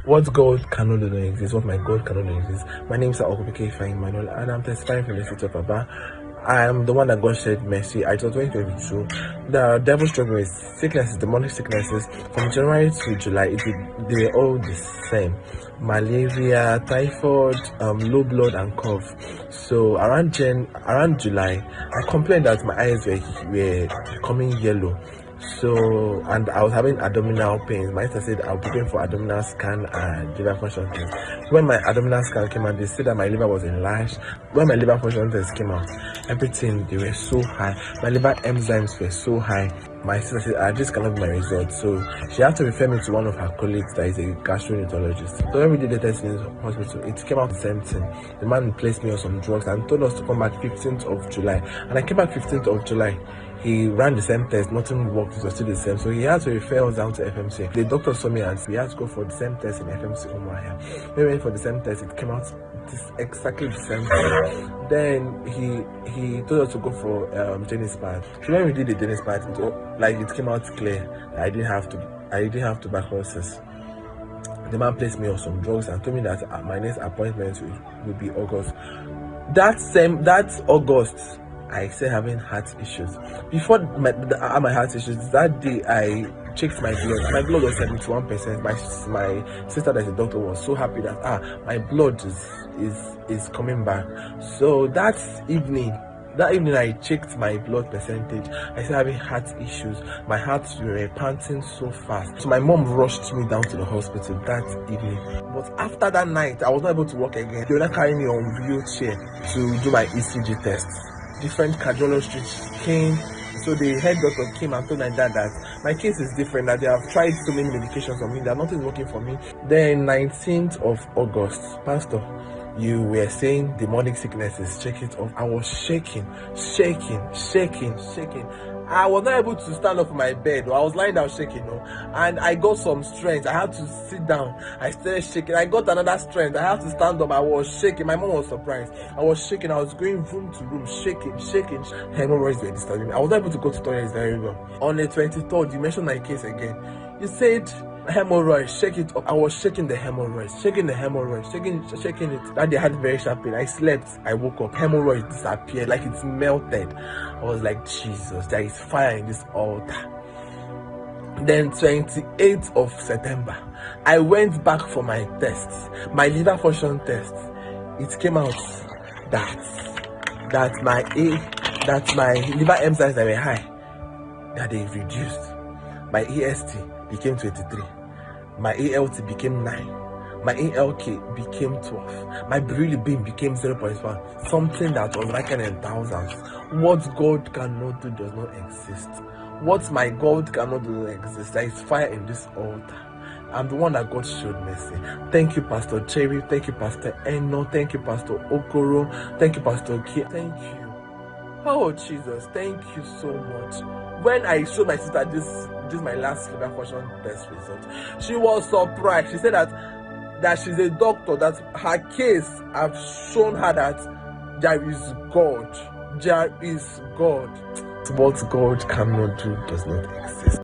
What God cannot do doesn't exist. What my God cannot do exist. My name is Emmanuel, and I'm testifying from the city of Aba. I am the one that God showed mercy. I told 2022. The devil struggle with sicknesses, demonic sicknesses. From January to July, they were all the same: malaria, typhoid, low blood, and cough. So around July, I complained that my eyes were becoming yellow. So, and I was having abdominal pains. My sister said I'll be going for abdominal scan and liver function test. When my abdominal scan came out, they said that my liver was enlarged. When my liver function test came out, everything, they were so high. My liver enzymes were so high. My sister said, this cannot be my result. So she had to refer me to one of her colleagues that is a gastroenterologist. So when we did the test in the hospital, it came out the same thing. The man placed me on some drugs and told us to come back 15th of July. And I came back 15th of July. He ran the same test, nothing worked, it was still the same. So he had to refer us down to FMC. The doctor saw me and we had to go for the same test in FMC Umuahia. When we went for the same test, it came out exactly the same thing. Then he told us to go for Nsppd. So when we did the Nsppd, it came out clear that I didn't have tuberculosis. The man placed me on some drugs and told me that my next appointment would be August. That August, I started having heart issues. Before my heart issues, that day I checked my blood. My blood was 71%. My sister, that's a doctor, was so happy that my blood is coming back. So that evening I checked my blood percentage. I started having heart issues. My heart were panting so fast. So my mom rushed me down to the hospital that evening. But after that night, I was not able to walk again. They were not carrying me on wheelchair to do my ECG test. Different cardiologists came, so the head doctor came and told my dad that my case is different, that they have tried so many medications on me, that nothing is working for me. Then 19th of August, Pastor, you were saying demonic sicknesses, check it off. I was shaking. I was not able to stand up from my bed. I was lying down shaking, and I got some strength. I had to sit down. I started shaking. I got another strength. I had to stand up. I was shaking. My mom was surprised. I was shaking. I was going room to room, shaking. Hemorrhoids were disturbing me. I was not able to go to toilet very well. On the 23rd, you mentioned my case again. You said hemorrhoid, shake it up. I was shaking the hemorrhoid, shaking it. That day I had very sharp pain. I slept, I woke up, hemorrhoid disappeared, like it's melted. I was like, Jesus, there is fire in this altar. Then 28th of September, I went back for my tests, my liver function test. It came out that my liver enzymes that were high, that they reduced. My AST became 23. My ALT became 9. My ALK became 12. My bilirubin became 0.1. Something that was reckoned in thousands. What God cannot do does not exist. What my God cannot do does not exist. There is fire in this altar. I'm the one that God showed mercy. Thank you, Pastor Cherry. Thank you, Pastor Eno. Thank you, Pastor Okoro. Thank you, Pastor K. Thank you. Oh, Jesus. Thank you so much. When I showed my sister this is my last liver function test result, she was surprised. She said that she's a doctor, that her case have shown her that there is God. There is God. What God cannot do does not exist.